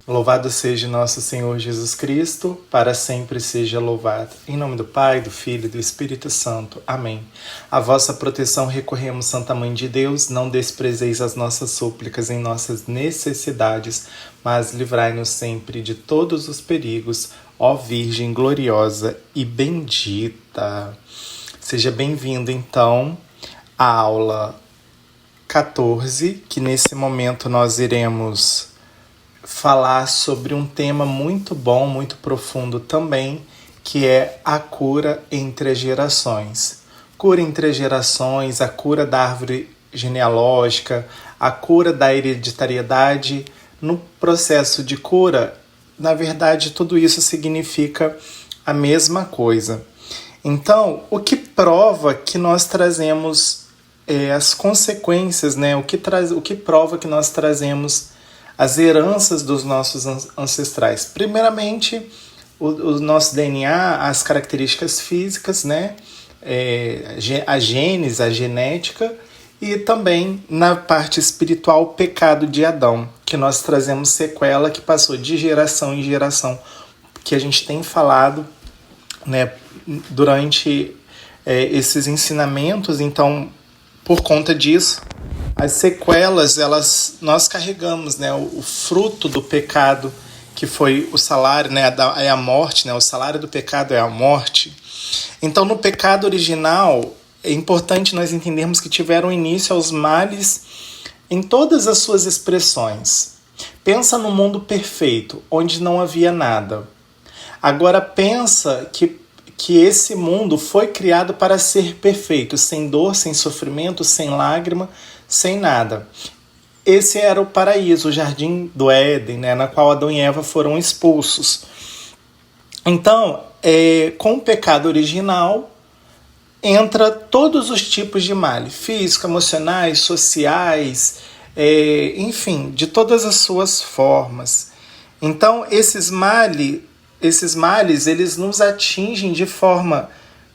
Louvado seja nosso Senhor Jesus Cristo, para sempre seja louvado. Em nome do Pai, do Filho e do Espírito Santo. Amém. A vossa proteção recorremos, Santa Mãe de Deus, não desprezeis as nossas súplicas em nossas necessidades, mas livrai-nos sempre de todos os perigos, ó Virgem gloriosa e bendita. Seja bem-vindo, então, à aula 14, que nesse momento nós iremos falar sobre um tema muito bom, muito profundo também, que é a cura entre as gerações. Cura entre as gerações, a cura da árvore genealógica, a cura da hereditariedade. No processo de cura, na verdade, tudo isso significa a mesma coisa. Então, o que prova que nós trazemos as consequências, né? O que prova que nós trazemos as heranças dos nossos ancestrais. Primeiramente, o nosso DNA, as características físicas, né? A gênese, a genética, e também na parte espiritual, o pecado de Adão, que nós trazemos sequela que passou de geração em geração, que a gente tem falado, né, durante esses ensinamentos. Então, por conta disso, as sequelas, nós carregamos, né, o fruto do pecado, que foi o salário, né, é a morte, né, o salário do pecado é a morte. Então, no pecado original, é importante nós entendermos que tiveram início os males em todas as suas expressões. Pensa no mundo perfeito, onde não havia nada. Agora pensa que esse mundo foi criado para ser perfeito, sem dor, sem sofrimento, sem lágrima, sem nada. Esse era o paraíso, o jardim do Éden, né, na qual Adão e Eva foram expulsos. Então, com o pecado original, entra todos os tipos de mal, físico, emocionais, sociais, enfim, de todas as suas formas. Então, esses males, eles nos atingem de forma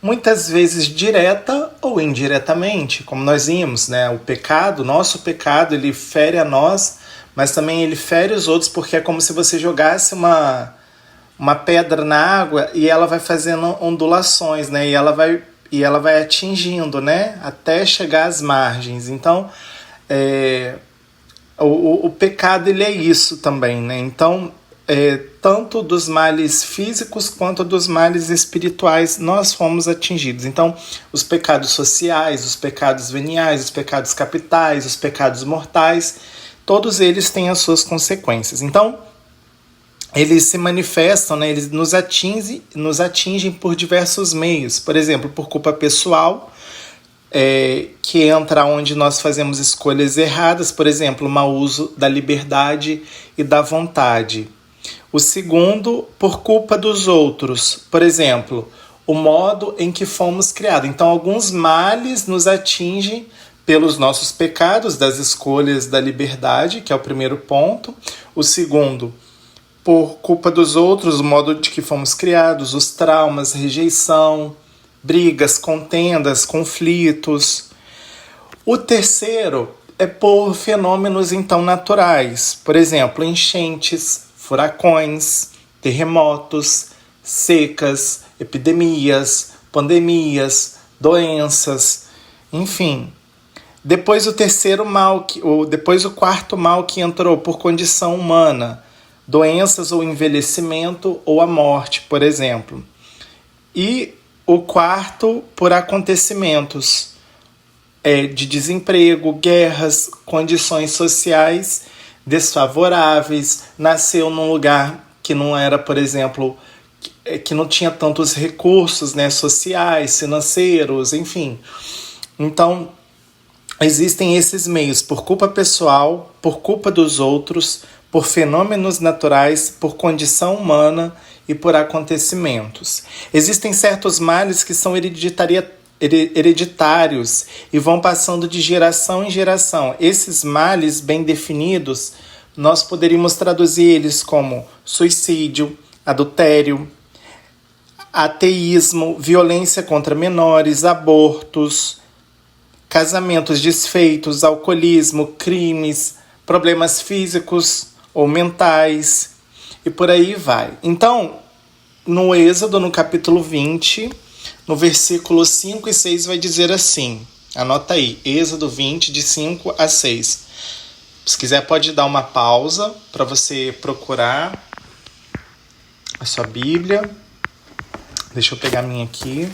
muitas vezes direta ou indiretamente, como nós vimos, né? O pecado, nosso pecado, ele fere a nós, mas também ele fere os outros, porque é como se você jogasse uma pedra na água e ela vai fazendo ondulações, né? E ela vai atingindo, né? Até chegar às margens. Então, o pecado, ele é isso também, né? Então, tanto dos males físicos quanto dos males espirituais nós fomos atingidos. Então, os pecados sociais, os pecados veniais, os pecados capitais, os pecados mortais, todos eles têm as suas consequências. Então, eles se manifestam, né, eles nos atingem por diversos meios. Por exemplo, por culpa pessoal, que entra onde nós fazemos escolhas erradas, por exemplo, o mau uso da liberdade e da vontade. O segundo, por culpa dos outros. Por exemplo, o modo em que fomos criados. Então, alguns males nos atingem pelos nossos pecados, das escolhas da liberdade, que é o primeiro ponto. O segundo, por culpa dos outros, o modo de que fomos criados, os traumas, rejeição, brigas, contendas, conflitos. O terceiro é por fenômenos, então, naturais. Por exemplo, enchentes, furacões, terremotos, secas, epidemias, pandemias, doenças, enfim. Depois o quarto mal que entrou por condição humana, doenças ou envelhecimento ou a morte, por exemplo. E o quarto por acontecimentos de desemprego, guerras, condições sociais desfavoráveis, nasceu num lugar que não era, por exemplo, que não tinha tantos recursos, né, sociais, financeiros, enfim. Então, existem esses meios por culpa pessoal, por culpa dos outros, por fenômenos naturais, por condição humana e por acontecimentos. Existem certos males que são hereditários e vão passando de geração em geração. Esses males bem definidos, nós poderíamos traduzir eles como suicídio, adultério, ateísmo, violência contra menores, abortos, casamentos desfeitos, alcoolismo, crimes, problemas físicos ou mentais, e por aí vai. Então, no Êxodo, no capítulo 20, no versículo 5 e 6 vai dizer assim, anota aí, Êxodo 20, de 5 a 6. Se quiser pode dar uma pausa para você procurar a sua Bíblia. Deixa eu pegar a minha aqui.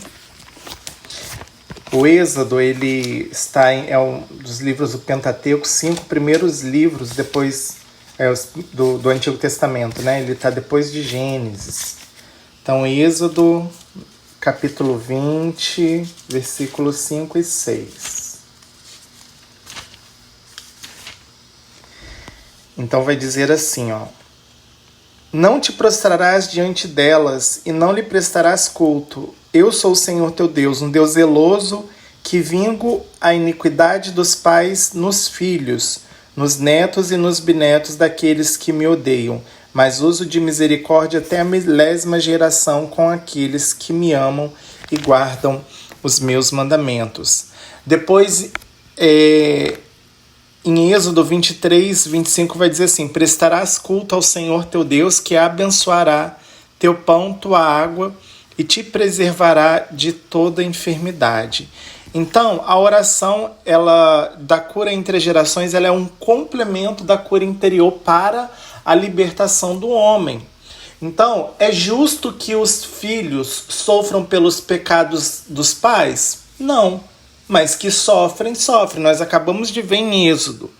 O Êxodo, ele está é um dos livros do Pentateuco, 5 primeiros livros depois do Antigo Testamento, né? Ele está depois de Gênesis. Então, Êxodo, capítulo 20, versículos 5 e 6. Então vai dizer assim, ó. Não te prostrarás diante delas e não lhe prestarás culto. Eu sou o Senhor teu Deus, um Deus zeloso, que vingo a iniquidade dos pais nos filhos, nos netos e nos bisnetos daqueles que me odeiam, mas uso de misericórdia até a 10ª geração com aqueles que me amam e guardam os meus mandamentos. Depois, em Êxodo 23, 25 vai dizer assim, prestarás culto ao Senhor teu Deus, que abençoará teu pão, tua água, e te preservará de toda enfermidade. Então, a oração da cura entre gerações, ela é um complemento da cura interior para a libertação do homem. Então, é justo que os filhos sofram pelos pecados dos pais? Não, mas que sofrem. Nós acabamos de ver em Êxodo.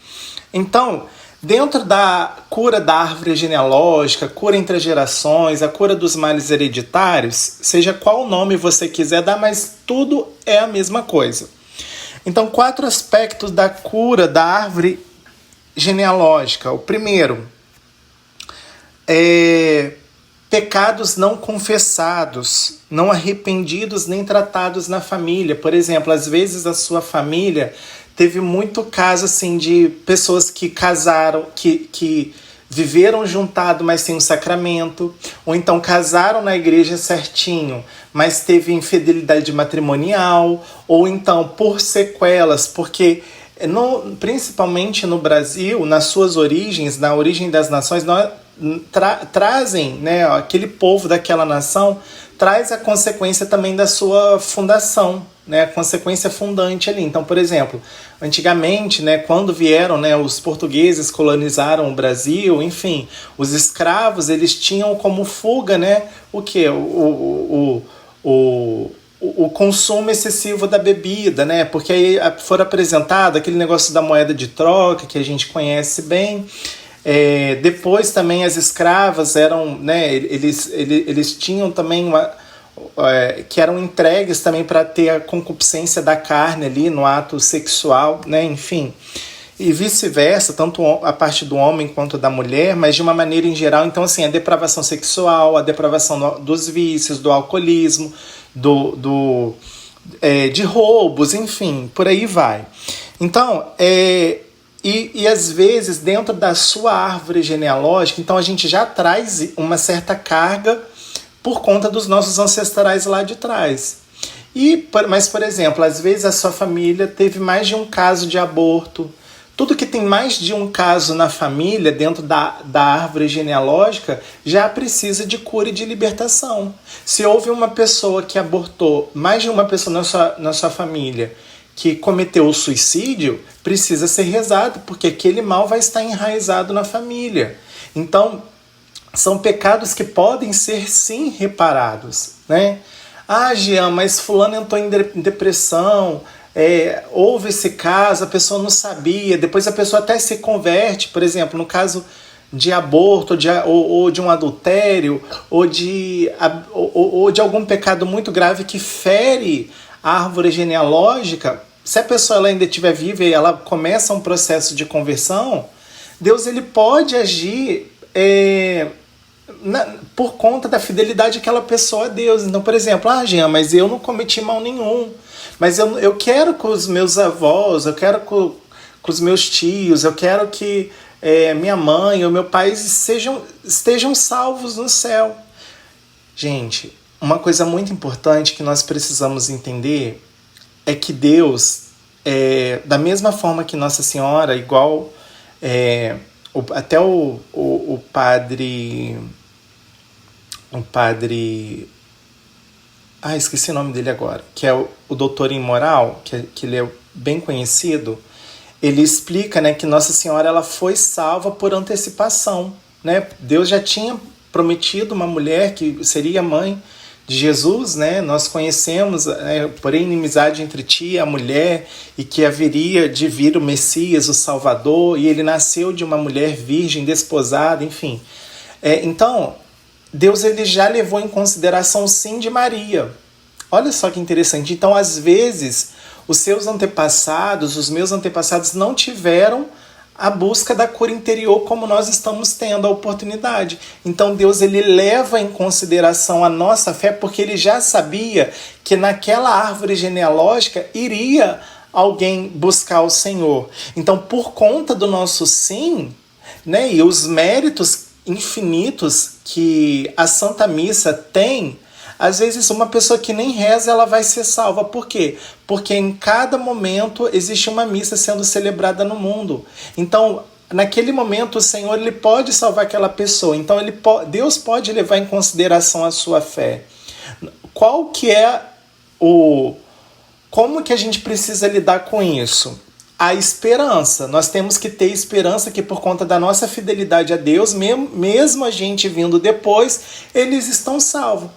Então, dentro da cura da árvore genealógica, cura entre gerações, a cura dos males hereditários, seja qual nome você quiser dar, mas tudo é a mesma coisa. Então, 4 aspectos da cura da árvore genealógica. O primeiro é pecados não confessados, não arrependidos nem tratados na família. Por exemplo, às vezes a sua família teve muito caso assim, de pessoas que casaram, que viveram juntado, mas sem um sacramento, ou então casaram na igreja certinho, mas teve infidelidade matrimonial, ou então por sequelas, porque principalmente no Brasil, nas suas origens, na origem das nações, trazem, né, aquele povo daquela nação traz a consequência também da sua fundação, né, a consequência fundante ali. Então, por exemplo, antigamente, né, quando vieram, né, os portugueses colonizaram o Brasil, enfim, os escravos, eles tinham como fuga, né, o quê? O consumo excessivo da bebida, né? Porque aí foi apresentado aquele negócio da moeda de troca, que a gente conhece bem. Depois também as escravas eram, né? Eles tinham também que eram entregues também para ter a concupiscência da carne ali no ato sexual, né? Enfim. E vice-versa, tanto a parte do homem quanto da mulher, mas de uma maneira em geral. Então, assim, a depravação sexual, a depravação dos vícios, do alcoolismo, de roubos, enfim, por aí vai. Então, e às vezes, dentro da sua árvore genealógica, então a gente já traz uma certa carga por conta dos nossos ancestrais lá de trás. Mas, por exemplo, às vezes a sua família teve mais de um caso de aborto. Tudo que tem mais de um caso na família, dentro da árvore genealógica, já precisa de cura e de libertação. Se houve uma pessoa que abortou, mais de uma pessoa na sua família, que cometeu o suicídio, precisa ser rezado, porque aquele mal vai estar enraizado na família. Então, são pecados que podem ser, sim, reparados, né? Ah, Jean, mas fulano entrou em depressão, houve esse caso, a pessoa não sabia, depois a pessoa até se converte, por exemplo, no caso de aborto, ou de um adultério, ou de algum pecado muito grave que fere a árvore genealógica. Se a pessoa ela ainda estiver viva e ela começa um processo de conversão, Deus ele pode agir por conta da fidelidade daquela pessoa a Deus. Então, por exemplo, Jean, mas eu não cometi mal nenhum. Mas eu quero com os meus avós, eu quero com os meus tios, eu quero que minha mãe ou meu pai estejam salvos no céu. Gente, uma coisa muito importante que nós precisamos entender é que Deus, da mesma forma que Nossa Senhora, igual até o padre. O padre. Esqueci o nome dele agora. Que é o doutor em moral, que ele é bem conhecido. Ele explica, né, que Nossa Senhora ela foi salva por antecipação. Né? Deus já tinha prometido uma mulher que seria mãe de Jesus, né? Nós conhecemos, porém, inimizade entre ti e a mulher, e que haveria de vir o Messias, o Salvador, e ele nasceu de uma mulher virgem, desposada, enfim. Então, Deus ele já levou em consideração o sim de Maria. Olha só que interessante. Então, às vezes, os seus antepassados, os meus antepassados, não tiveram a busca da cura interior como nós estamos tendo a oportunidade. Então Deus ele leva em consideração a nossa fé porque ele já sabia que naquela árvore genealógica iria alguém buscar o Senhor. Então por conta do nosso sim, né, e os méritos infinitos que a Santa Missa tem, às vezes uma pessoa que nem reza ela vai ser salva. Por quê? Porque em cada momento existe uma missa sendo celebrada no mundo. Então, naquele momento o Senhor ele pode salvar aquela pessoa. Então Deus pode levar em consideração a sua fé. Qual que é como que a gente precisa lidar com isso? A esperança. Nós temos que ter esperança que por conta da nossa fidelidade a Deus, mesmo a gente vindo depois, eles estão salvos.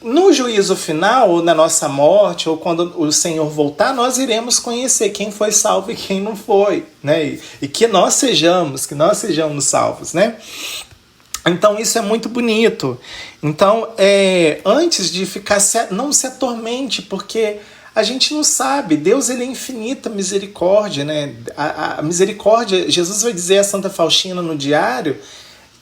No juízo final, ou na nossa morte, ou quando o Senhor voltar, nós iremos conhecer quem foi salvo e quem não foi, né? E que nós sejamos salvos, né? Então isso é muito bonito. Então, antes de ficar, não se atormente, porque a gente não sabe. Deus ele é infinita misericórdia, né? A misericórdia, Jesus vai dizer a Santa Faustina no diário,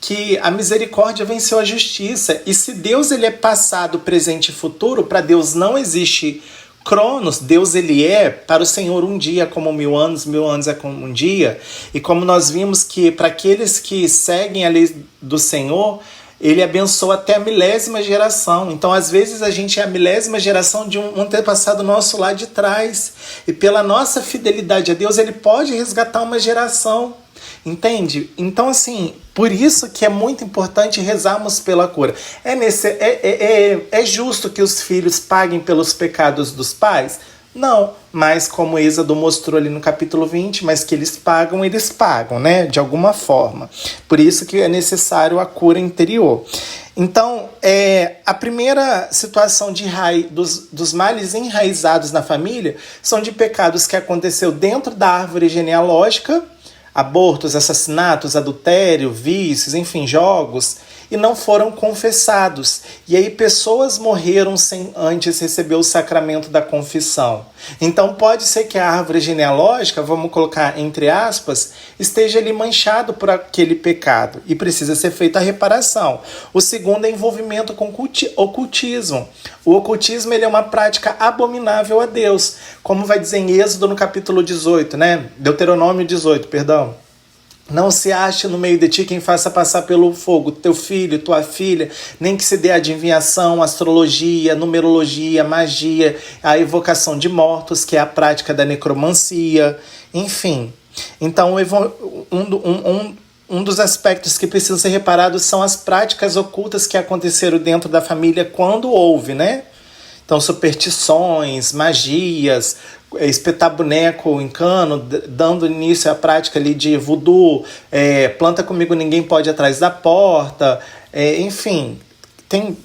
que a misericórdia venceu a justiça. E se Deus ele é passado, presente e futuro, para Deus não existe cronos, Deus ele é para o Senhor um dia como 1000 anos é como um dia. E como nós vimos que para aqueles que seguem a lei do Senhor, ele abençoa até a 1000ª geração. Então, às vezes, a gente é a 1000ª geração de um antepassado nosso lá de trás. E pela nossa fidelidade a Deus, ele pode resgatar uma geração. Entende? Então, assim, por isso que é muito importante rezarmos pela cura. É justo que os filhos paguem pelos pecados dos pais? Não, mas como Êxodo mostrou ali no capítulo 20, mas que eles pagam, né? De alguma forma. Por isso que é necessário a cura interior. Então, a primeira situação dos males enraizados na família são de pecados que aconteceu dentro da árvore genealógica, abortos, assassinatos, adultério, vícios, enfim, jogos, e não foram confessados. E aí pessoas morreram sem antes receber o sacramento da confissão. Então pode ser que a árvore genealógica, vamos colocar entre aspas, esteja ali manchado por aquele pecado e precisa ser feita a reparação. O segundo é envolvimento com ocultismo. O ocultismo ele é uma prática abominável a Deus, como vai dizer em Êxodo no capítulo 18, né? Deuteronômio 18, perdão. Não se ache no meio de ti quem faça passar pelo fogo teu filho, tua filha, nem que se dê adivinhação, astrologia, numerologia, magia, a evocação de mortos, que é a prática da necromancia, enfim. Então, um dos aspectos que precisam ser reparados são as práticas ocultas que aconteceram dentro da família quando houve, né? Então, superstições, magias, espetar boneco em cano, dando início à prática ali de voodoo, planta comigo ninguém pode ir atrás da porta, enfim, tem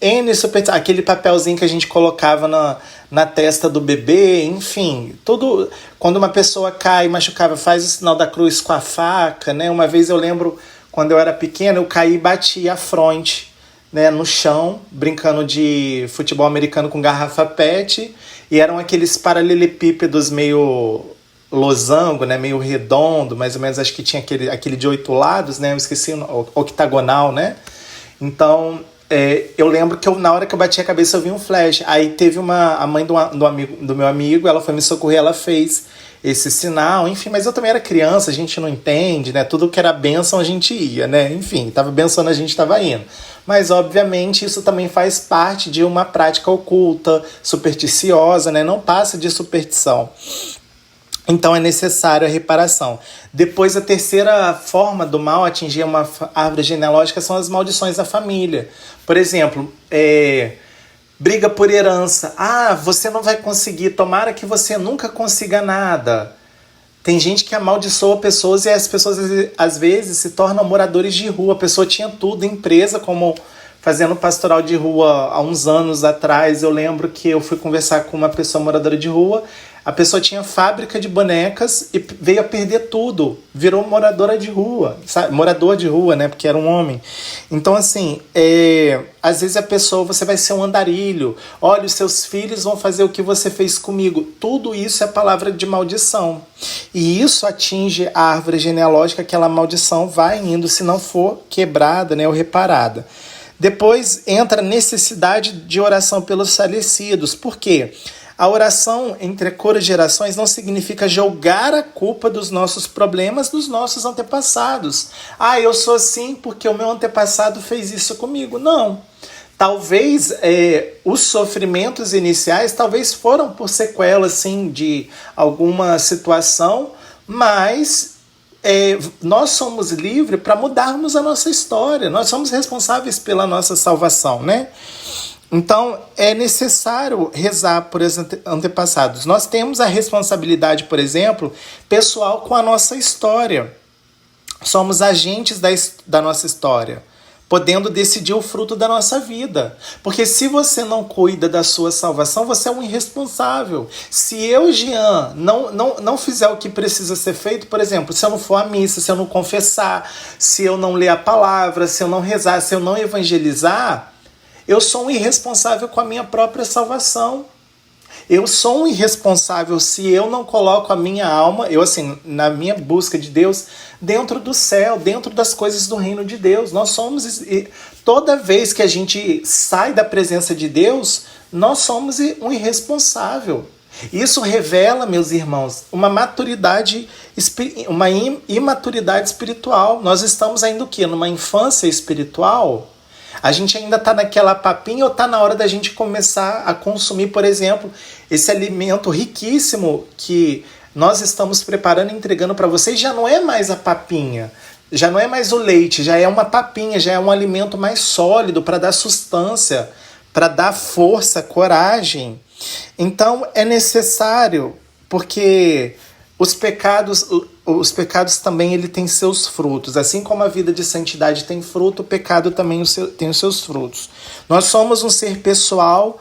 N superstições, aquele papelzinho que a gente colocava na testa do bebê, enfim, tudo. Quando uma pessoa cai, machucava, faz o sinal da cruz com a faca, né? Uma vez eu lembro, quando eu era pequeno, eu caí e bati a fronte, né, no chão, brincando de futebol americano com garrafa PET, e eram aqueles paralelepípedos meio losango, né, meio redondo, mais ou menos, acho que tinha aquele de 8 lados, né, eu esqueci, octagonal, né, então eu lembro que na hora que eu bati a cabeça eu vi um flash, aí teve a mãe do meu amigo, ela foi me socorrer, ela fez esse sinal, enfim, mas eu também era criança, a gente não entende, né, tudo que era bênção a gente ia, né, enfim, tava abençoando, a gente tava indo. Mas, obviamente, isso também faz parte de uma prática oculta, supersticiosa, né? Não passa de superstição. Então é necessário a reparação. Depois, a terceira forma do mal atingir uma árvore genealógica são as maldições da família. Por exemplo, briga por herança. Ah, você não vai conseguir, tomara que você nunca consiga nada. Tem gente que amaldiçoa pessoas e as pessoas às vezes se tornam moradores de rua. A pessoa tinha tudo, empresa, como fazendo pastoral de rua há uns anos atrás. Eu lembro que eu fui conversar com uma pessoa moradora de rua. A pessoa tinha fábrica de bonecas e veio a perder tudo. Virou moradora de rua, sabe? Morador de rua, né? Porque era um homem. Então, assim, às vezes a pessoa, você vai ser um andarilho. Olha, os seus filhos vão fazer o que você fez comigo. Tudo isso é palavra de maldição. E isso atinge a árvore genealógica, aquela maldição vai indo, se não for quebrada, né, ou reparada. Depois entra a necessidade de oração pelos falecidos. Por quê? A oração entre a cura e gerações não significa jogar a culpa dos nossos problemas nos nossos antepassados. Ah, eu sou assim porque o meu antepassado fez isso comigo. Não. Talvez os sofrimentos iniciais talvez foram por sequelas assim, de alguma situação, mas nós somos livres para mudarmos a nossa história. Nós somos responsáveis pela nossa salvação, né? Então, é necessário rezar por esses antepassados. Nós temos a responsabilidade, por exemplo, pessoal com a nossa história. Somos agentes da nossa história, podendo decidir o fruto da nossa vida. Porque se você não cuida da sua salvação, você é um irresponsável. Se eu, Jean, não fizer o que precisa ser feito, por exemplo, se eu não for à missa, se eu não confessar, se eu não ler a palavra, se eu não rezar, se eu não evangelizar, eu sou um irresponsável com a minha própria salvação. Eu sou um irresponsável se eu não coloco a minha alma, na minha busca de Deus, dentro do céu, dentro das coisas do reino de Deus. Nós somos, toda vez que a gente sai da presença de Deus, nós somos um irresponsável. Isso revela, meus irmãos, uma imaturidade espiritual. Nós estamos ainda o quê? Numa infância espiritual? A gente ainda está naquela papinha ou está na hora da gente começar a consumir, por exemplo, esse alimento riquíssimo que nós estamos preparando e entregando para vocês? Já não é mais a papinha, já não é mais o leite, já é uma papinha, já é um alimento mais sólido para dar sustância, para dar força, coragem. Então é necessário, porque os pecados também ele tem seus frutos. Assim como a vida de santidade tem fruto, o pecado também tem os seus frutos. Nós somos um ser pessoal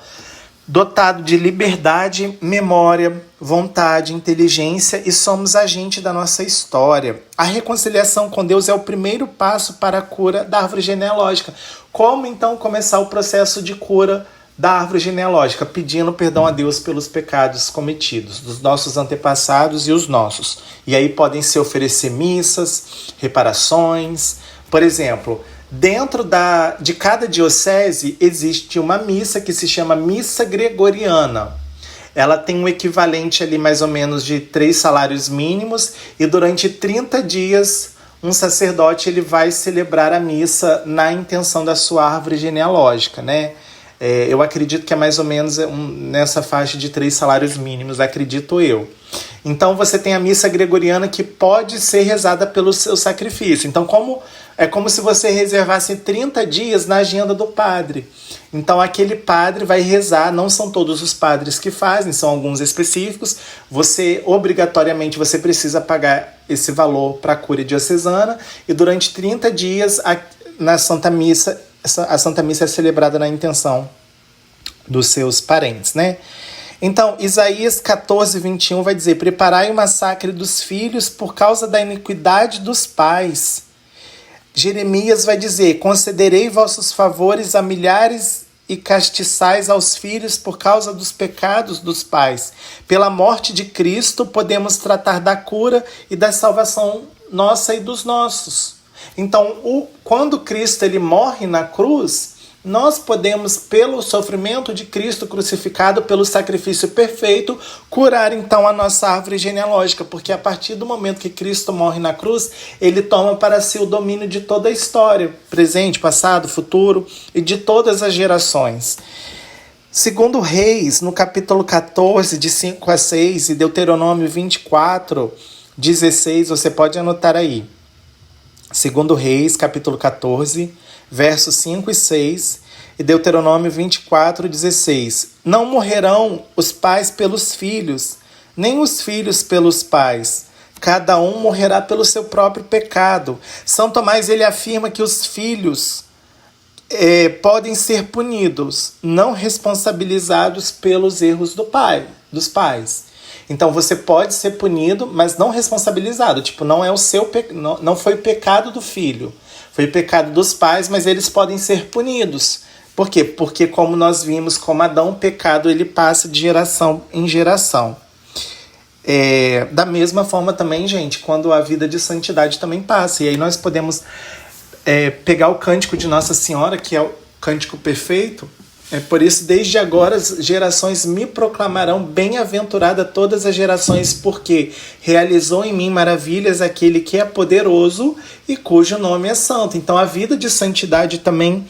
dotado de liberdade, memória, vontade, inteligência e somos agente da nossa história. A reconciliação com Deus é o primeiro passo para a cura da árvore genealógica. Como então começar o processo de cura da árvore genealógica? Pedindo perdão a Deus pelos pecados cometidos, dos nossos antepassados e os nossos. E aí podem se oferecer missas, reparações. Por exemplo, dentro de cada diocese existe uma missa que se chama Missa Gregoriana. Ela tem um equivalente ali mais ou menos de 3 salários mínimos e durante 30 dias um sacerdote ele vai celebrar a missa na intenção da sua árvore genealógica, né? Eu acredito que é mais ou menos nessa faixa de 3 salários mínimos, acredito eu. Então você tem a missa gregoriana que pode ser rezada pelo seu sacrifício. Então é como se você reservasse 30 dias na agenda do padre. Então aquele padre vai rezar, não são todos os padres que fazem, são alguns específicos. Obrigatoriamente você precisa pagar esse valor para a cúria diocesana e durante 30 dias na Santa Missa, a Santa Missa é celebrada na intenção dos seus parentes, né? Então, Isaías 14, 21 vai dizer: preparai o massacre dos filhos por causa da iniquidade dos pais. Jeremias vai dizer: concederei vossos favores a milhares e castiçais aos filhos por causa dos pecados dos pais. Pela morte de Cristo, podemos tratar da cura e da salvação nossa e dos nossos. Então, quando Cristo ele morre na cruz, nós podemos, pelo sofrimento de Cristo crucificado, pelo sacrifício perfeito, curar então a nossa árvore genealógica, porque a partir do momento que Cristo morre na cruz, ele toma para si o domínio de toda a história, presente, passado, futuro e de todas as gerações. Segundo Reis, no capítulo 14, de 5 a 6, e Deuteronômio 24, 16, você pode anotar aí. Segundo Reis, capítulo 14, versos 5 e 6, e Deuteronômio 24, 16. Não morrerão os pais pelos filhos, nem os filhos pelos pais. Cada um morrerá pelo seu próprio pecado. São Tomás, ele afirma que os filhos podem ser punidos, não responsabilizados pelos erros dos pais. Então você pode ser punido, mas não responsabilizado. Tipo, não é o seu não foi o pecado do filho, foi o pecado dos pais, mas eles podem ser punidos. Por quê? Porque, como nós vimos, como Adão, o pecado ele passa de geração em geração. Da mesma forma também, gente, quando a vida de santidade também passa. E aí nós podemos pegar o cântico de Nossa Senhora, que é o cântico perfeito. Por isso, desde agora, as gerações me proclamarão bem-aventurada todas as gerações, porque realizou em mim maravilhas aquele que é poderoso e cujo nome é santo. Então, a vida de santidade também,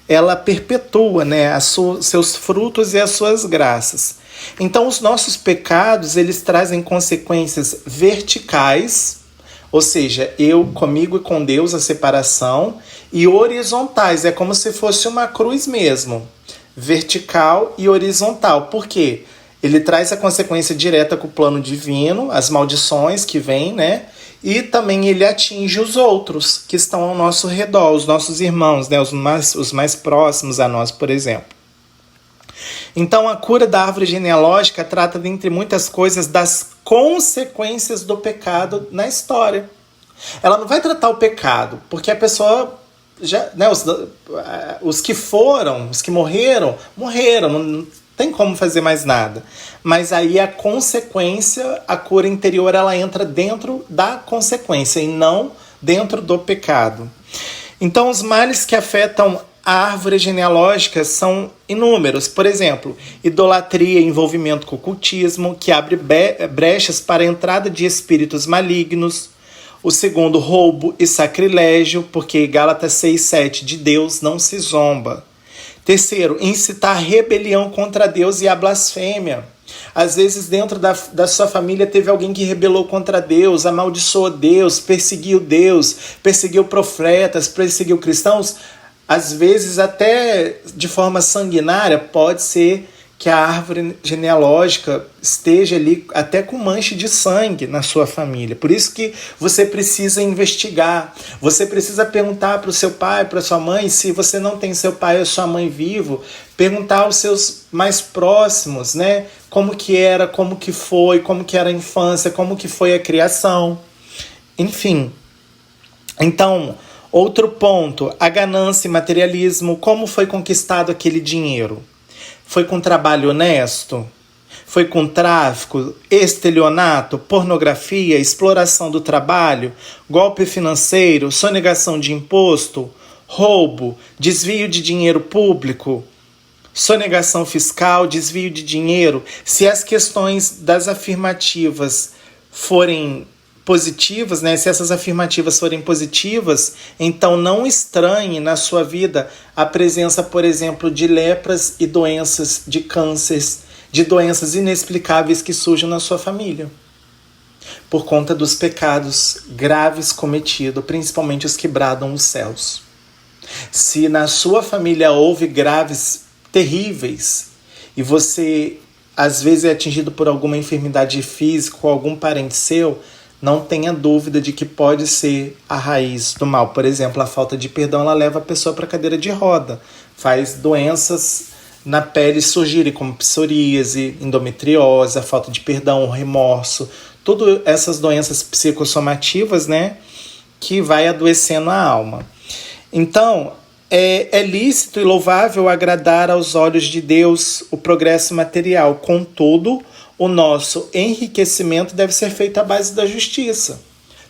ela perpetua, né, seus frutos e as suas graças. Então, os nossos pecados, eles trazem consequências verticais, ou seja, eu comigo e com Deus, a separação, e horizontais, é como se fosse uma cruz mesmo, vertical e horizontal. Por quê? Ele traz a consequência direta com o plano divino, as maldições que vêm, né? E também ele atinge os outros que estão ao nosso redor, os nossos irmãos, né? Os mais próximos a nós, por exemplo. Então, a cura da árvore genealógica trata, dentre muitas coisas, das consequências do pecado na história. Ela não vai tratar o pecado, porque a pessoa já, né, os que foram, os que morreram, não tem como fazer mais nada. Mas aí a consequência, a cura interior, ela entra dentro da consequência e não dentro do pecado. Então, os males que afetam a árvore genealógica são inúmeros. Por exemplo, idolatria e envolvimento com o ocultismo, que abre brechas para a entrada de espíritos malignos. O segundo, roubo e sacrilégio, porque Gálatas 6,7, de Deus não se zomba. Terceiro, incitar rebelião contra Deus e a blasfêmia. Às vezes dentro da sua família teve alguém que rebelou contra Deus, amaldiçoou Deus, perseguiu profetas, perseguiu cristãos. Às vezes até de forma sanguinária, pode ser que a árvore genealógica esteja ali até com mancha de sangue na sua família. Por isso que você precisa investigar. Você precisa perguntar para o seu pai, para a sua mãe, se você não tem seu pai ou sua mãe vivo, perguntar aos seus mais próximos, né? Como que era, como que foi, como que era a infância, como que foi a criação. Enfim. Então, outro ponto, a ganância e materialismo. Como foi conquistado aquele dinheiro? Foi com trabalho honesto? Foi com tráfico, estelionato, pornografia, exploração do trabalho, golpe financeiro, sonegação de imposto, roubo, desvio de dinheiro público, sonegação fiscal, desvio de dinheiro? Se as questões das afirmativas forem positivas, né? Se essas afirmativas forem positivas, então não estranhe na sua vida a presença, por exemplo, de lepras e doenças, de cânceres, de doenças inexplicáveis que surgem na sua família, por conta dos pecados graves cometidos, principalmente os que bradam os céus. Se na sua família houve graves, terríveis, e você às vezes é atingido por alguma enfermidade física ou algum parente seu, não tenha dúvida de que pode ser a raiz do mal. Por exemplo, a falta de perdão, ela leva a pessoa para a cadeira de roda. Faz doenças na pele surgirem, como psoríase, endometriose, a falta de perdão, o remorso. Todas essas doenças psicossomativas, né, que vai adoecendo a alma. Então, é lícito e louvável agradar aos olhos de Deus o progresso material. Contudo, o nosso enriquecimento deve ser feito à base da justiça.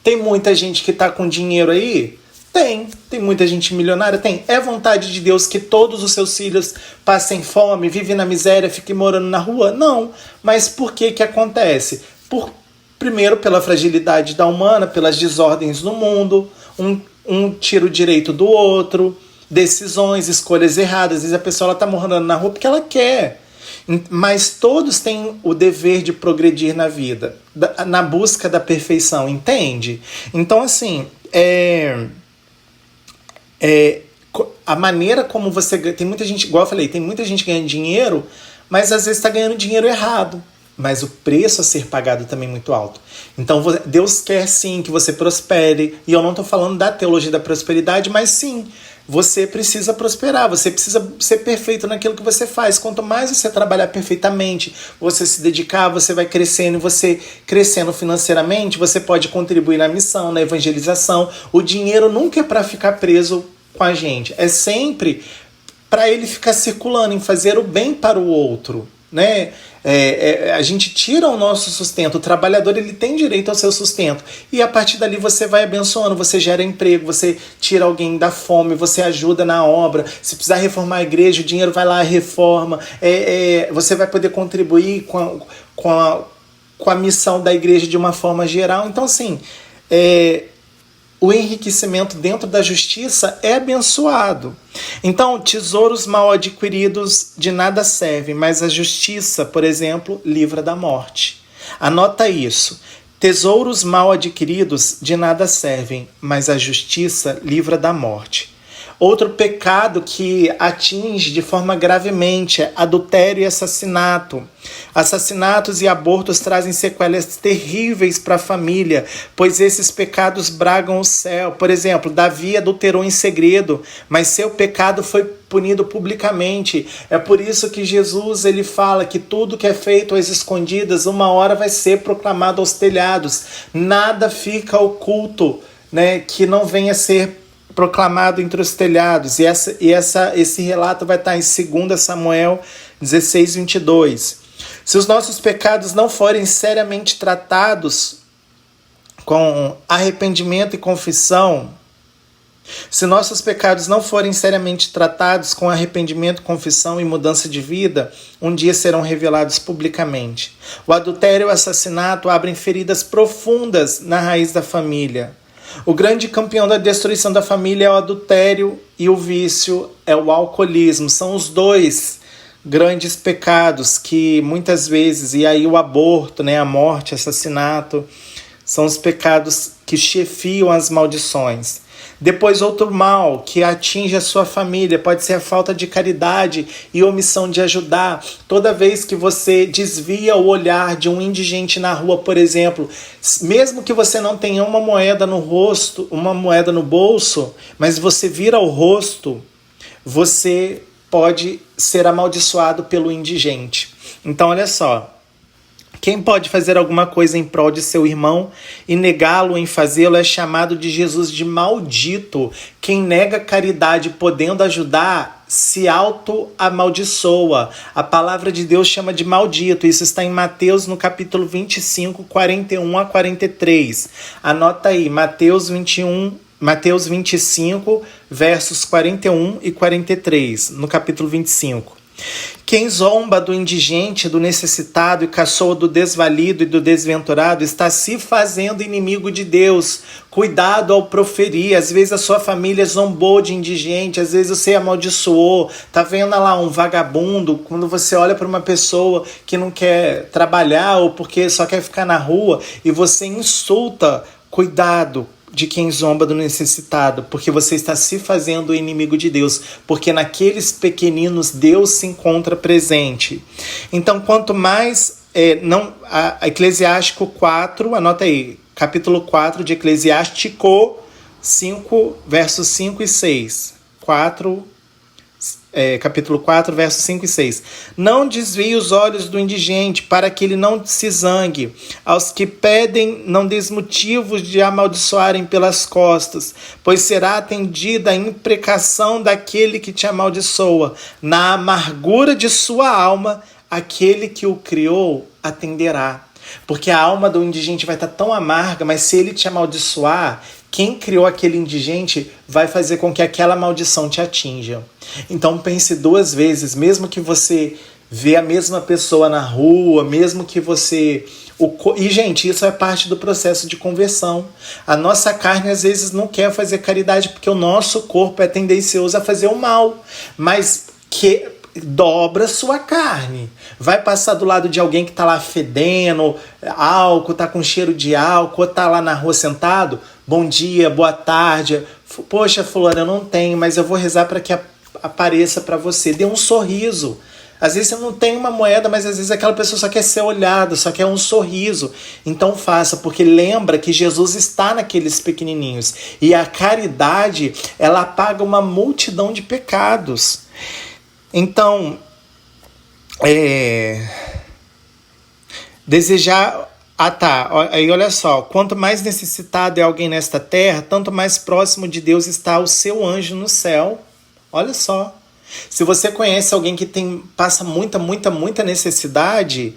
Tem muita gente que está com dinheiro aí? Tem muita gente milionária? Tem. É vontade de Deus que todos os seus filhos passem fome, vivem na miséria, fiquem morando na rua? Não. Mas por que acontece? Primeiro, pela fragilidade da humana, pelas desordens no mundo, um tira o direito do outro, decisões, escolhas erradas. Às vezes a pessoa está morando na rua porque ela quer. Mas todos têm o dever de progredir na vida, na busca da perfeição, entende? Então, assim, a maneira como você ganha... Tem muita gente, igual eu falei, tem muita gente ganhando dinheiro, mas às vezes está ganhando dinheiro errado. Mas o preço a ser pagado também é muito alto. Então Deus quer sim que você prospere. E eu não estou falando da teologia da prosperidade, mas sim, você precisa prosperar, você precisa ser perfeito naquilo que você faz. Quanto mais você trabalhar perfeitamente, você se dedicar, você vai crescendo, e você crescendo financeiramente, você pode contribuir na missão, na evangelização. O dinheiro nunca é para ficar preso com a gente, é sempre para ele ficar circulando, em fazer o bem para o outro, né? A gente tira o nosso sustento, o trabalhador ele tem direito ao seu sustento, e a partir dali você vai abençoando, você gera emprego, você tira alguém da fome, você ajuda na obra. Se precisar reformar a igreja, o dinheiro vai lá e reforma, você vai poder contribuir com a missão da igreja de uma forma geral. Então, assim, o enriquecimento dentro da justiça é abençoado. Então, tesouros mal adquiridos de nada servem, mas a justiça, por exemplo, livra da morte. Anota isso. Tesouros mal adquiridos de nada servem, mas a justiça livra da morte. Outro pecado que atinge de forma gravemente é adultério e assassinato. Assassinatos e abortos trazem sequelas terríveis para a família, pois esses pecados bragam o céu. Por exemplo, Davi adulterou em segredo, mas seu pecado foi punido publicamente. É por isso que Jesus ele fala que tudo que é feito às escondidas, uma hora vai ser proclamado aos telhados. Nada fica oculto, né, que não venha a ser proclamado entre os telhados. E esse relato vai estar em 2 Samuel 16, 22. Se os nossos pecados não forem seriamente tratados com arrependimento e confissão, se nossos pecados não forem seriamente tratados com arrependimento, confissão e mudança de vida, um dia serão revelados publicamente. O adultério e o assassinato abrem feridas profundas na raiz da família. O grande campeão da destruição da família é o adultério e o vício é o alcoolismo. São os dois grandes pecados que muitas vezes, e aí o aborto, né, a morte, assassinato, são os pecados que chefiam as maldições. Depois, outro mal que atinge a sua família pode ser a falta de caridade e omissão de ajudar. Toda vez que você desvia o olhar de um indigente na rua, por exemplo, mesmo que você não tenha uma moeda no rosto, uma moeda no bolso, mas você vira o rosto, você pode ser amaldiçoado pelo indigente. Então, olha só. Quem pode fazer alguma coisa em prol de seu irmão e negá-lo em fazê-lo é chamado de Jesus de maldito. Quem nega caridade podendo ajudar se auto-amaldiçoa. A palavra de Deus chama de maldito. Isso está em Mateus no capítulo 25, 41 a 43. Anota aí, Mateus 25, versos 41 e 43, no capítulo 25. Quem zomba do indigente, do necessitado e caçoa do desvalido e do desventurado está se fazendo inimigo de Deus. Cuidado ao proferir. Às vezes a sua família zombou de indigente, às vezes você amaldiçoou. Tá vendo lá um vagabundo? Quando você olha para uma pessoa que não quer trabalhar ou porque só quer ficar na rua e você insulta, cuidado de quem zomba do necessitado, porque você está se fazendo inimigo de Deus, porque naqueles pequeninos Deus se encontra presente. Então, quanto mais Eclesiástico 4, anota aí, capítulo 4 de Eclesiástico 5, versos 5 e 6. Capítulo 4, versos 5 e 6. Não desvie os olhos do indigente, para que ele não se zangue. Aos que pedem, não des motivos de amaldiçoarem pelas costas, pois será atendida a imprecação daquele que te amaldiçoa. Na amargura de sua alma, aquele que o criou atenderá. Porque a alma do indigente vai estar tão amarga, mas se ele te amaldiçoar, quem criou aquele indigente vai fazer com que aquela maldição te atinja. Então pense duas vezes, mesmo que você vê a mesma pessoa na rua, mesmo que você... E, gente, isso é parte do processo de conversão. A nossa carne, às vezes, não quer fazer caridade porque o nosso corpo é tendencioso a fazer o mal. Mas que dobra sua carne. vai passar do lado de alguém que tá lá fedendo álcool, tá com cheiro de álcool, ou tá lá na rua sentado, bom dia, boa tarde, poxa, fulano, eu não tenho, mas eu vou rezar para que apareça para você. Dê um sorriso. Às vezes você não tem uma moeda, mas às vezes aquela pessoa só quer ser olhada, só quer um sorriso. Então faça, porque lembra que Jesus está naqueles pequenininhos. E a caridade, ela apaga uma multidão de pecados. Então, desejar... Aí olha só, quanto mais necessitado é alguém nesta terra, tanto mais próximo de Deus está o seu anjo no céu. Olha só. Se você conhece alguém que passa muita necessidade,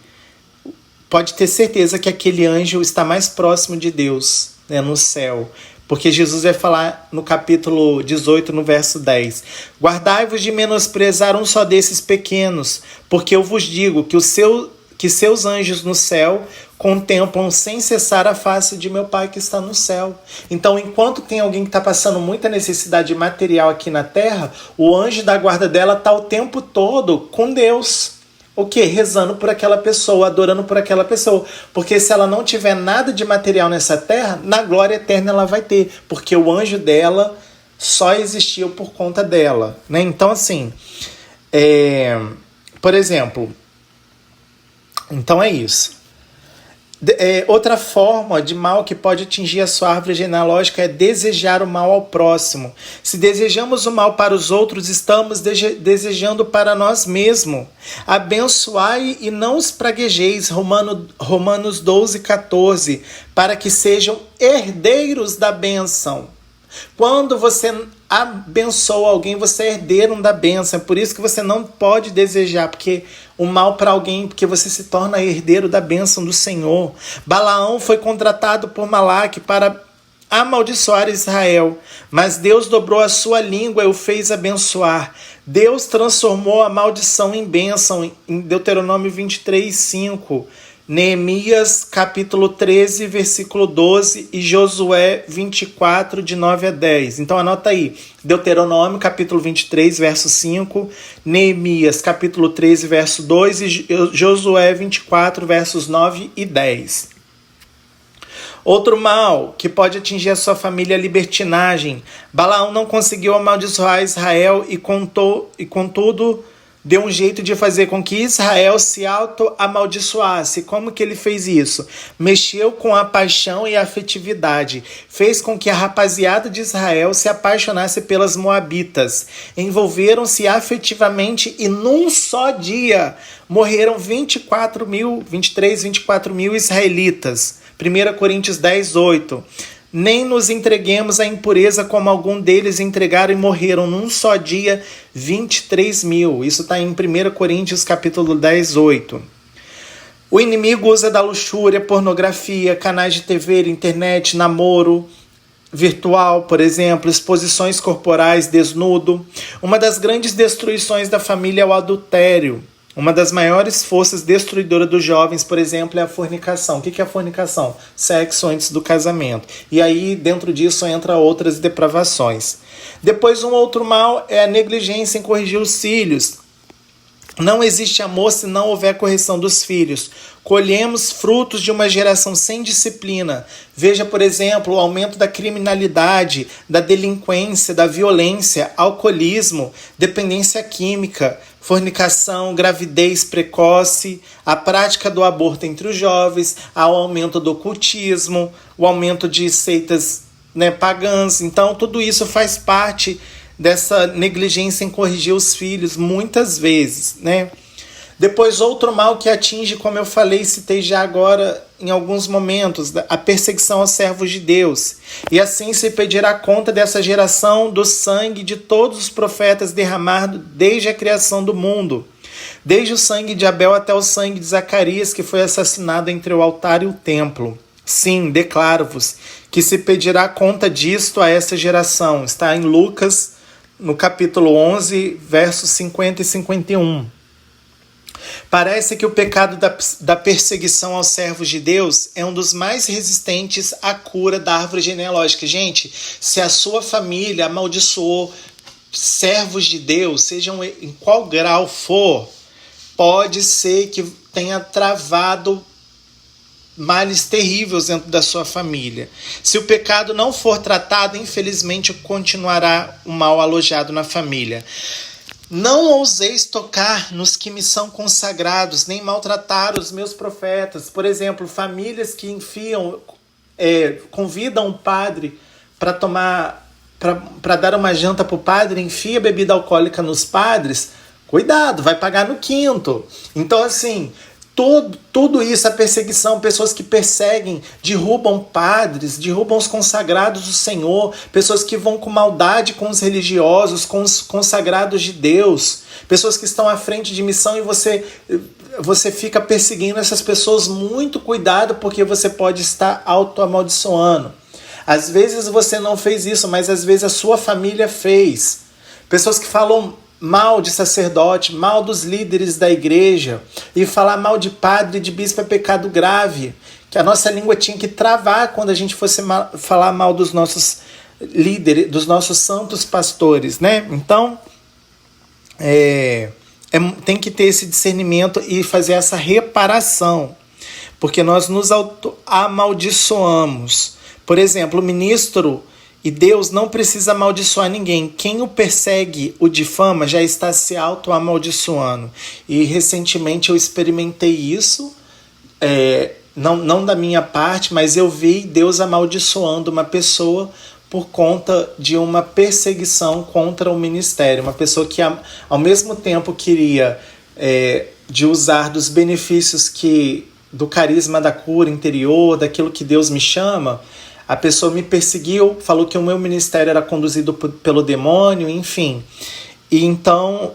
pode ter certeza que aquele anjo está mais próximo de Deus, né, no céu. Porque Jesus vai falar no capítulo 18, no verso 10. Guardai-vos de menosprezar um só desses pequenos, porque eu vos digo que seus anjos no céu contemplam sem cessar a face de meu Pai que está no céu. Então, enquanto tem alguém que está passando muita necessidade material aqui na terra, o anjo da guarda dela está o tempo todo com Deus. O quê? Rezando por aquela pessoa, adorando por aquela pessoa. Porque se ela não tiver nada de material nessa terra, na glória eterna ela vai ter. Porque o anjo dela só existiu por conta dela, né? Então, assim, por exemplo, então é isso. Outra forma de mal que pode atingir a sua árvore genealógica é desejar o mal ao próximo. Se desejamos o mal para os outros, estamos desejando para nós mesmos. Abençoai e não os praguejeis, Romanos 12, 14, para que sejam herdeiros da bênção. Quando você abençoa alguém, você é herdeiro da bênção. É por isso que você não pode desejar o mal para alguém, porque você se torna herdeiro da bênção do Senhor. Balaão foi contratado por Balaque para amaldiçoar Israel, mas Deus dobrou a sua língua e o fez abençoar. Deus transformou a maldição em bênção, em Deuteronômio 23, 5. Neemias capítulo 13, versículo 12 e Josué 24, de 9 a 10. Então anota aí, Deuteronômio capítulo 23, verso 5, Neemias capítulo 13, verso 2 e Josué 24, versos 9 e 10. Outro mal que pode atingir a sua família é a libertinagem. Balaão não conseguiu amaldiçoar Israel e contudo deu um jeito de fazer com que Israel se auto-amaldiçoasse. Como que ele fez isso? Mexeu com a paixão e a afetividade. Fez com que a rapaziada de Israel se apaixonasse pelas moabitas. Envolveram-se afetivamente e num só dia morreram 23, 24 mil israelitas. 1 Coríntios 10, 8. Nem nos entreguemos à impureza como algum deles entregaram e morreram num só dia 23 mil. Isso está em 1 Coríntios capítulo 10, 8. O inimigo usa da luxúria, pornografia, canais de TV, internet, namoro virtual, por exemplo, exposições corporais, desnudo. Uma das grandes destruições da família é o adultério. Uma das maiores forças destruidoras dos jovens, por exemplo, é a fornicação. O que é a fornicação? Sexo antes do casamento. E aí, dentro disso, entra outras depravações. Depois, um outro mal é a negligência em corrigir os filhos. Não existe amor se não houver correção dos filhos. Colhemos frutos de uma geração sem disciplina. Veja, por exemplo, o aumento da criminalidade, da delinquência, da violência, alcoolismo, dependência química, fornicação, gravidez precoce, a prática do aborto entre os jovens, o aumento do ocultismo, o aumento de seitas, pagãs. Então, tudo isso faz parte dessa negligência em corrigir os filhos, muitas vezes, Depois, outro mal que atinge, como eu falei, citei já agora em alguns momentos, a perseguição aos servos de Deus. E assim se pedirá conta dessa geração do sangue de todos os profetas derramado desde a criação do mundo. Desde o sangue de Abel até o sangue de Zacarias, que foi assassinado entre o altar e o templo. Sim, declaro-vos que se pedirá conta disto a essa geração. Está em Lucas, no capítulo 11, versos 50 e 51. Parece que o pecado da perseguição aos servos de Deus é um dos mais resistentes à cura da árvore genealógica. Gente, se a sua família amaldiçoou servos de Deus, sejam em qual grau for, pode ser que tenha travado males terríveis dentro da sua família. Se o pecado não for tratado, infelizmente continuará o mal alojado na família. Não ouseis tocar nos que me são consagrados, nem maltratar os meus profetas. Por exemplo, famílias que convidam o padre para dar uma janta para o padre, enfia bebida alcoólica nos padres. Cuidado, vai pagar no quinto. Então, assim, tudo isso, a perseguição, pessoas que perseguem, derrubam padres, derrubam os consagrados do Senhor, pessoas que vão com maldade com os religiosos, com os consagrados de Deus, pessoas que estão à frente de missão e você fica perseguindo essas pessoas. Muito cuidado, porque você pode estar auto-amaldiçoando. Às vezes você não fez isso, mas às vezes a sua família fez. Pessoas que falam mal de sacerdote, mal dos líderes da igreja, e falar mal de padre e de bispo é pecado grave, que a nossa língua tinha que travar quando a gente fosse falar mal dos nossos líderes, dos nossos santos pastores, né? Então, tem que ter esse discernimento e fazer essa reparação, porque nós nos amaldiçoamos. Por exemplo, o ministro e Deus não precisa amaldiçoar ninguém. Quem o persegue, o difama, já está se auto-amaldiçoando. E recentemente eu experimentei isso, não da minha parte, mas eu vi Deus amaldiçoando uma pessoa por conta de uma perseguição contra o ministério. Uma pessoa que ao mesmo tempo queria de usar dos benefícios do carisma da cura interior, daquilo que Deus me chama. A pessoa me perseguiu, falou que o meu ministério era conduzido pelo demônio, enfim. E então,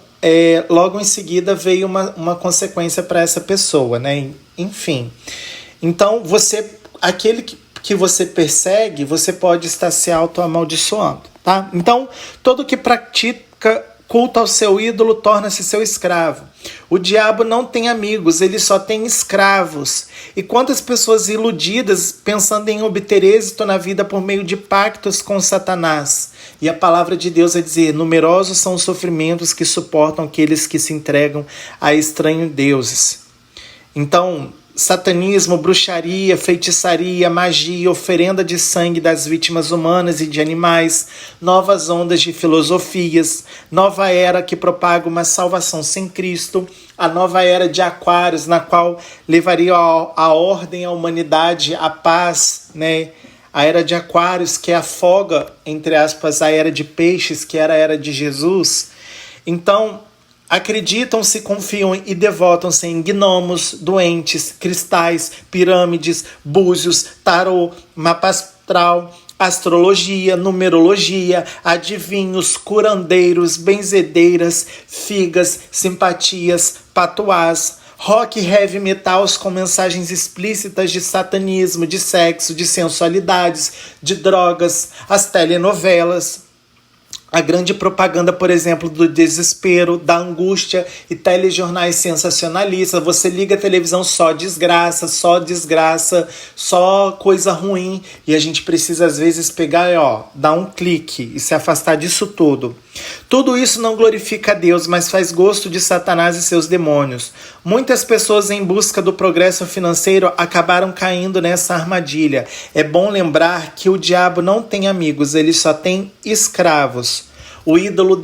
logo em seguida, veio uma consequência para essa pessoa, né? Enfim. Então, aquele que você persegue, você pode estar se auto-amaldiçoando, tá? Então, todo que pratica culto ao seu ídolo torna-se seu escravo. O diabo não tem amigos, ele só tem escravos. E quantas pessoas iludidas pensando em obter êxito na vida por meio de pactos com Satanás. E a palavra de Deus vai dizer: numerosos são os sofrimentos que suportam aqueles que se entregam a estranhos deuses. Então, satanismo, bruxaria, feitiçaria, magia, oferenda de sangue das vítimas humanas e de animais, novas ondas de filosofias, nova era que propaga uma salvação sem Cristo, a nova era de Aquários, na qual levaria a ordem, a humanidade, a paz, né? A era de Aquários, que afoga, entre aspas, a era de Peixes, que era a era de Jesus. Então, acreditam-se, confiam e devotam-se em gnomos, doentes, cristais, pirâmides, búzios, tarô, mapa astral, astrologia, numerologia, adivinhos, curandeiros, benzedeiras, figas, simpatias, patuás, rock e heavy metals com mensagens explícitas de satanismo, de sexo, de sensualidades, de drogas, as telenovelas, a grande propaganda, por exemplo, do desespero, da angústia e telejornais sensacionalistas. Você liga a televisão, só desgraça, só coisa ruim. E a gente precisa, às vezes, pegar dar um clique e se afastar disso tudo. Tudo isso não glorifica a Deus, mas faz gosto de Satanás e seus demônios. Muitas pessoas em busca do progresso financeiro acabaram caindo nessa armadilha. É bom lembrar que o diabo não tem amigos, ele só tem escravos. O ídolo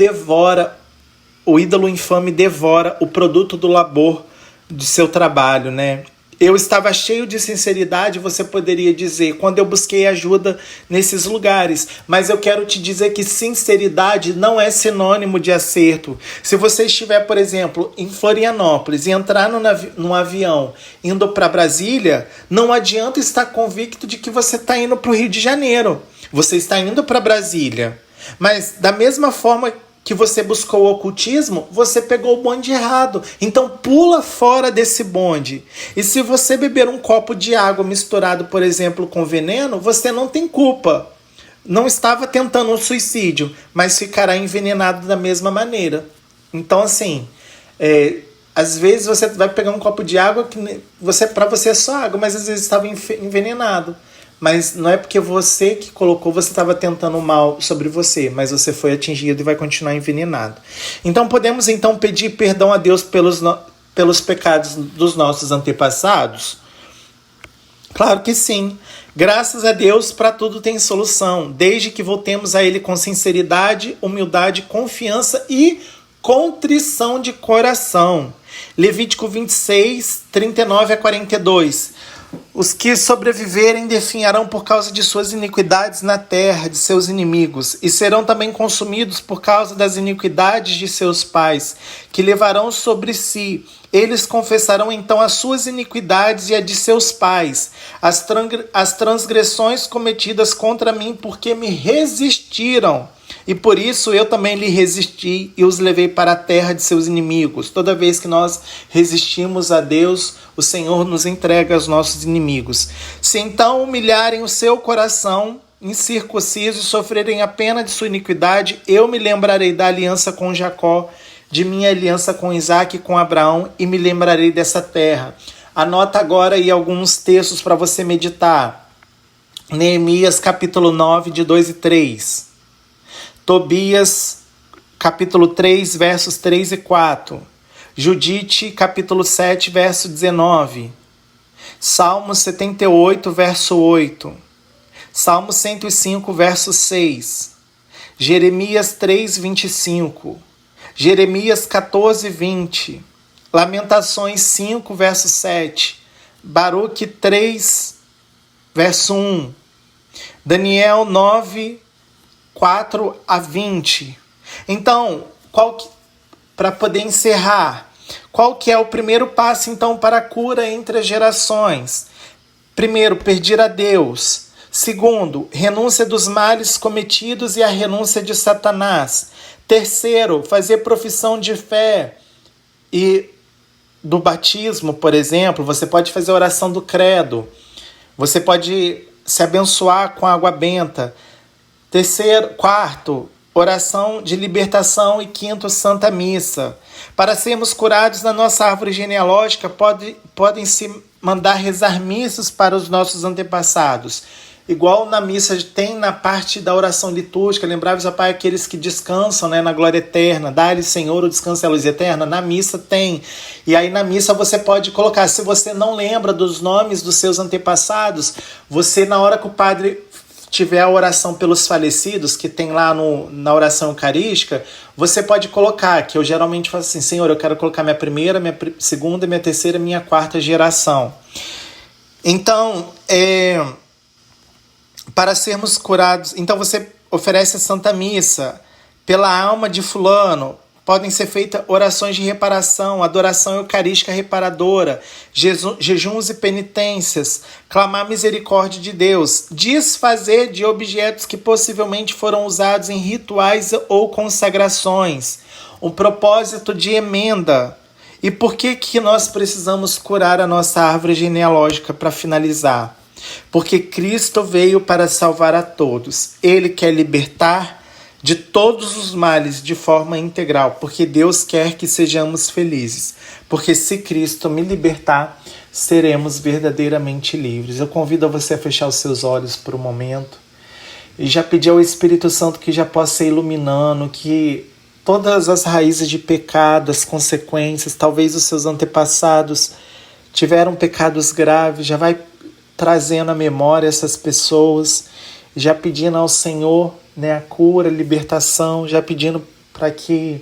infame devora o produto do labor de seu trabalho, né? Eu estava cheio de sinceridade, você poderia dizer, quando eu busquei ajuda nesses lugares. Mas eu quero te dizer que sinceridade não é sinônimo de acerto. Se você estiver, por exemplo, em Florianópolis e entrar num avião indo para Brasília, não adianta estar convicto de que você está indo para o Rio de Janeiro. Você está indo para Brasília. Mas da mesma forma que você buscou o ocultismo, você pegou o bonde errado. Então pula fora desse bonde. E se você beber um copo de água misturado, por exemplo, com veneno, você não tem culpa. Não estava tentando um suicídio, mas ficará envenenado da mesma maneira. Então, assim, às vezes você vai pegar um copo de água que para você é só água, mas às vezes estava envenenado. Mas não é porque você que colocou, você estava tentando mal sobre você, mas você foi atingido e vai continuar envenenado. Então podemos pedir perdão a Deus pelos pecados dos nossos antepassados? Claro que sim. Graças a Deus, para tudo tem solução, desde que voltemos a Ele com sinceridade, humildade, confiança e contrição de coração. Levítico 26, 39 a 42. Os que sobreviverem definharão por causa de suas iniquidades na terra de seus inimigos, e serão também consumidos por causa das iniquidades de seus pais, que levarão sobre si. Eles confessarão então as suas iniquidades e a de seus pais, as transgressões cometidas contra mim, porque me resistiram. E por isso eu também lhe resisti e os levei para a terra de seus inimigos. Toda vez que nós resistimos a Deus, o Senhor nos entrega aos nossos inimigos. Se então humilharem o seu coração, incircunciso, e sofrerem a pena de sua iniquidade, eu me lembrarei da aliança com Jacó, de minha aliança com Isaque e com Abraão, e me lembrarei dessa terra. Anota agora aí alguns textos para você meditar. Neemias capítulo 9, de 2 e 3. Tobias, capítulo 3, versos 3 e 4. Judite, capítulo 7, verso 19. Salmo 78, verso 8. Salmo 105, verso 6. Jeremias 3, 25. Jeremias 14, 20. Lamentações 5, verso 7. Baruque 3, verso 1. Daniel 9, 4 a 20. Então, para poder encerrar, qual que é o primeiro passo, então, para a cura entre as gerações? Primeiro, pedir a Deus. Segundo, renúncia dos males cometidos e a renúncia de Satanás. Terceiro, fazer profissão de fé e do batismo, por exemplo. Você pode fazer a oração do credo. Você pode se abençoar com água benta. Quarto, oração de libertação. E quinto, Santa Missa. Para sermos curados na nossa árvore genealógica, podem se mandar rezar missas para os nossos antepassados. Igual na missa tem na parte da oração litúrgica, lembrai-vos, ó Pai, aqueles que descansam, né, na glória eterna, dá-lhe, Senhor, o descanso e a luz eterna. Na missa tem. E aí na missa você pode colocar, se você não lembra dos nomes dos seus antepassados, você, na hora que o padre tiver a oração pelos falecidos, que tem lá na oração eucarística, você pode colocar, que eu geralmente faço assim: Senhor, eu quero colocar minha primeira, minha segunda, minha terceira, minha quarta geração. Então, para sermos curados, então você oferece a Santa Missa pela alma de fulano. Podem ser feitas orações de reparação, adoração eucarística reparadora, jejuns e penitências, clamar misericórdia de Deus, desfazer de objetos que possivelmente foram usados em rituais ou consagrações, um propósito de emenda. E por que nós precisamos curar a nossa árvore genealógica para finalizar? Porque Cristo veio para salvar a todos. Ele quer libertar de todos os males de forma integral, porque Deus quer que sejamos felizes. Porque se Cristo me libertar, seremos verdadeiramente livres. Eu convido a você a fechar os seus olhos por um momento e já pedir ao Espírito Santo que já possa ir iluminando, que todas as raízes de pecado, as consequências, talvez os seus antepassados tiveram pecados graves, já vai trazendo à memória essas pessoas, já pedindo ao Senhor, né, a cura, a libertação, já pedindo para que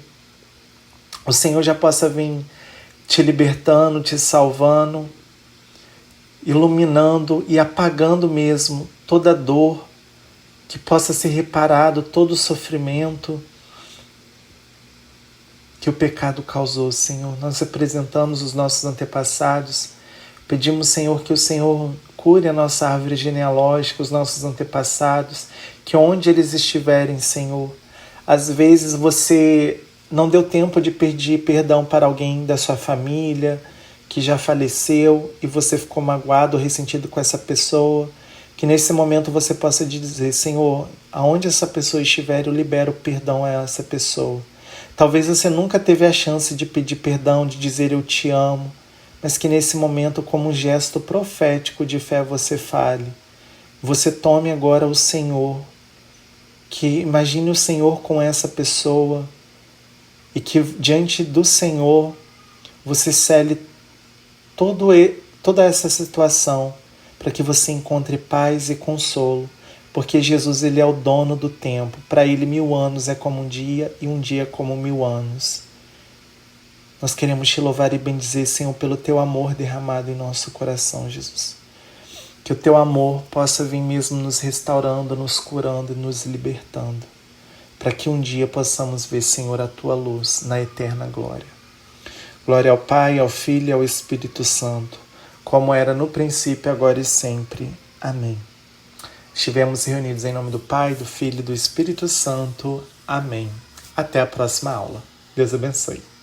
o Senhor já possa vir te libertando, te salvando, iluminando e apagando mesmo toda dor, que possa ser reparado todo o sofrimento que o pecado causou, Senhor. Nós apresentamos os nossos antepassados, pedimos, Senhor, que o Senhor cure a nossa árvore genealógica, os nossos antepassados, que onde eles estiverem, Senhor, às vezes você não deu tempo de pedir perdão para alguém da sua família que já faleceu e você ficou magoado, ressentido com essa pessoa, que nesse momento você possa dizer: Senhor, aonde essa pessoa estiver, eu libero perdão a essa pessoa. Talvez você nunca teve a chance de pedir perdão, de dizer eu te amo, mas que nesse momento, como um gesto profético de fé, você fale. Você tome agora o Senhor, que imagine o Senhor com essa pessoa e que diante do Senhor você cele toda essa situação para que você encontre paz e consolo, porque Jesus ele é o dono do tempo. Para ele 1000 anos é como um dia e um dia como 1000 anos. Nós queremos te louvar e bendizer, Senhor, pelo teu amor derramado em nosso coração, Jesus. Que o teu amor possa vir mesmo nos restaurando, nos curando e nos libertando, para que um dia possamos ver, Senhor, a tua luz na eterna glória. Glória ao Pai, ao Filho e ao Espírito Santo, como era no princípio, agora e sempre. Amém. Estivemos reunidos em nome do Pai, do Filho e do Espírito Santo. Amém. Até a próxima aula. Deus abençoe.